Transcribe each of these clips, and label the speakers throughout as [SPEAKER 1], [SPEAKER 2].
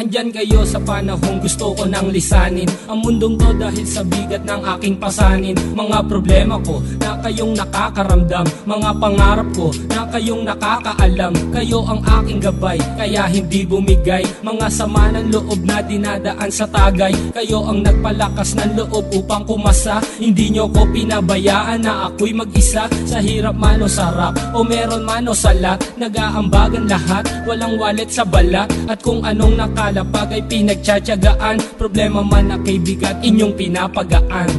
[SPEAKER 1] Andyan kayo sa panahong gusto ko nang lisanin ang mundong to dahil sa bigat ng aking pasanin. Mga problema ko na kayong nakakaramdam, mga pangarap ko na kayong nakakaalam. Kayo ang aking gabay, kaya hindi bumigay. Mga sama ng loob na dinadaan sa tagay, kayo ang nagpalakas ng loob upang kumasa. Hindi nyo ko pinabayaan na ako'y mag-isa. Sa hirap man o sarap, o meron man o salat, nag-aambagan lahat, walang wallet sa balat. At kung anong nakalapag ay pinagtsatsagaan, problema man na kaibigan, inyong pinapagaan.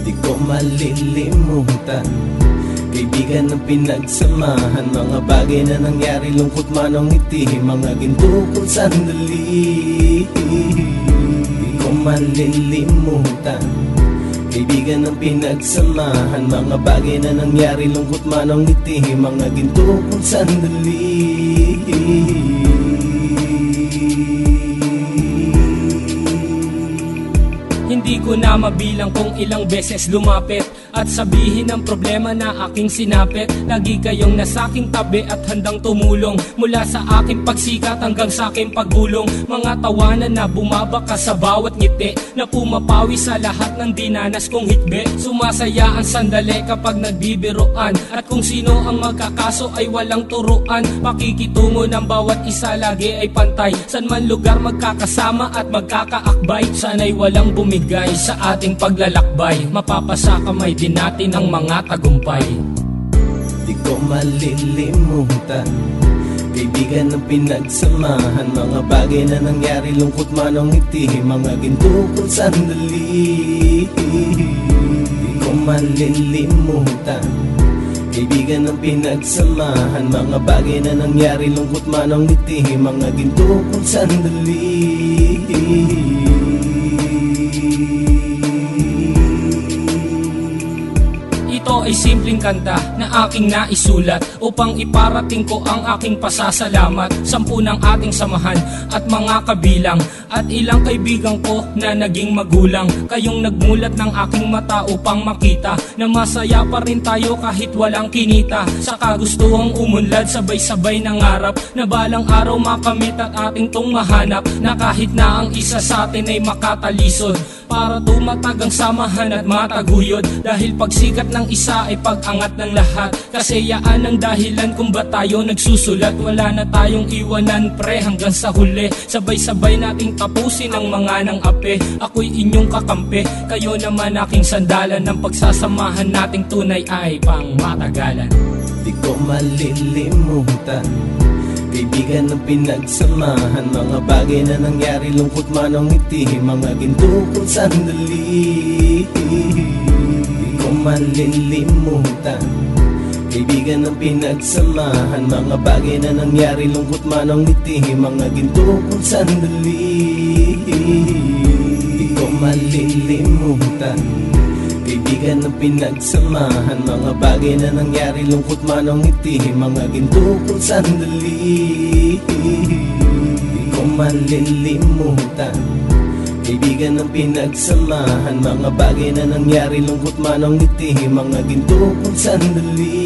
[SPEAKER 2] Di ko malilimutan, kaibigan ng pinagsamahan, mga bagay na nangyari, lungkot man o ngiti, mga ginto kong sandali. Di ko malilimutan, kaibigan ng pinagsamahan, mga bagay na nangyari, lungkot man o ngiti, mga ginto kong sandali.
[SPEAKER 1] Hindi ko na mabilang kung ilang beses lumapit at sabihin ang problema na aking sinapit. Lagi kayong nasa aking tabi at handang tumulong, mula sa aking pagsikat hanggang sa aking paggulong. Mga tawanan na bumabaka sa bawat ngiti, na pumapawi sa lahat ng dinanas kong hitbe. Sumasaya ang sandali kapag nagbibiroan, at kung sino ang magkakaso ay walang turuan. Pakikitungo ng bawat isa lagi ay pantay, san man lugar magkakasama at magkakaakbay. Sana'y walang bumigay sa ating paglalakbay, mapapasa kamay din natin ang mga tagumpay.
[SPEAKER 2] Di ko malilimutan, kaibigan ng pinagsamahan, mga bagay na nangyari, lungkot man o ngiti, mga ginto kong sandali. Di ko malilimutan, kaibigan ng pinagsamahan, mga bagay na nangyari, lungkot man o ngiti, mga ginto kong sandali.
[SPEAKER 1] Ito ay simpleng kanta na aking naisulat upang iparating ko ang aking pasasalamat. 10 ng ating samahan at mga kabilang, at ilang kaibigan ko na naging magulang. Kayong nagmulat ng aking mata upang makita na masaya pa rin tayo kahit walang kinita. Sa kagustuhang umunlad, sabay-sabay nangarap na balang araw makamit at ating tong mahanap, na kahit na ang isa sa atin ay makatalisod, para tumatag ang samahan at mataguyod. Dahil pagsikat ng isa ay pag-angat ng lahat, kasi yaan ang dahilan kung ba tayo nagsusulat. Wala na tayong iwanan pre hanggang sa huli, sabay-sabay nating tapusin ang mga nang ape. Ako'y inyong kakampi, kayo naman aking sandalan, ng pagsasamahan nating tunay ay pang matagalan.
[SPEAKER 2] Di ko malilimutan, kaibigan ng pinagsamahan, mga bagay na nangyari, lungkot man o ngiti, mga ginto kong sandali. Di ko malilimutan, kaibigan ng pinagsamahan, mga bagay na nangyari, lungkot man o ngiti, mga ginto kong sandali. Di ko malilimutan, kaibigan ng pinagsamahan, mga bagay na nangyari, lungkot man o ngiti, mga ginto kong sandali. Di ko malilimutan, kaibigan ng pinagsamahan, mga bagay na nangyari, lungkot man o ngiti, mga ginto kong sandali.